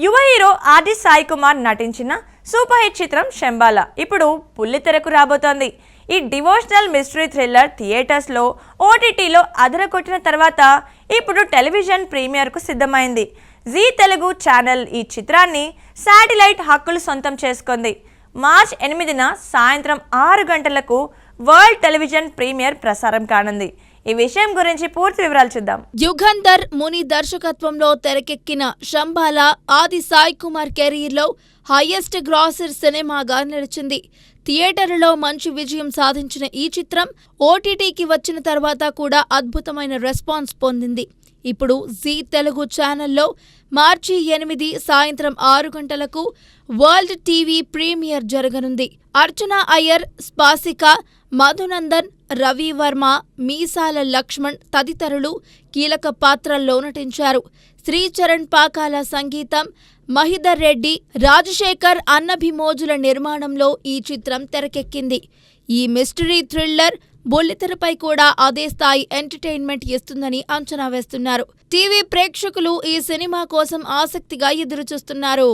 యువ hero RD Sai Kumar నటించిన super hit చిత్రం శంబాల ఇప్పుడు బుల్లితెరకు రాబోతోంది. ఈ డివోషనల్ మిస్టరీ థ్రిల్లర్ థియేటర్స్లో, ఓటీటీలో అదరగొట్టిన తర్వాత ఇప్పుడు టెలివిజన్ ప్రీమియర్కు సిద్ధమైంది. జీ తెలుగు ఛానల్ ఈ చిత్రాన్ని శాటిలైట్ హక్కులు సొంతం చేసుకుంది. మార్చి 8న సాయంత్రం 6 గంటలకు వరల్డ్ టెలివిజన్ ప్రీమియర్ ప్రసారం కానుంది. ఈ విషయం గురించి పూర్తి వివరాలు చూద్దాం. యుగంధర్ ముని దర్శకత్వంలో తెరకెక్కిన శంబాల ఆది సాయి కుమార్ కెరీర్లో హైయెస్ట్ గ్రాసర్ సినిమాగా నిలిచింది. థియేటర్లలో మంచి విజయం సాధించిన ఈ చిత్రం ఓటీటీకి వచ్చిన తర్వాత కూడా అద్భుతమైన రెస్పాన్స్ పొందింది. ఇప్పుడు జీ తెలుగు ఛానల్లో మార్చి 8 సాయంత్రం 6 గంటలకు వరల్డ్ టీవీ ప్రీమియర్ జరగనుంది. అర్చనా అయ్యర్, స్పాసిక, మధునందన్, రవి వర్మ, మీసాల లక్ష్మణ్ తదితరులు కీలక పాత్రల్లో నటించారు. శ్రీచరణ్ పాకాల సంగీతం, మహిదర్ రెడ్డి, రాజశేఖర్ అన్నభిమోజుల నిర్మాణంలో ఈ చిత్రం తెరకెక్కింది. ఈ మిస్టరీ థ్రిల్లర్ బుల్లితెరపై కూడా అదే స్థాయి ఎంటర్టైన్మెంట్ ఇస్తుందని అంచనా వేస్తున్నారు. టీవీ ప్రేక్షకులు ఈ సినిమా కోసం ఆసక్తిగా ఎదురుచూస్తున్నారు.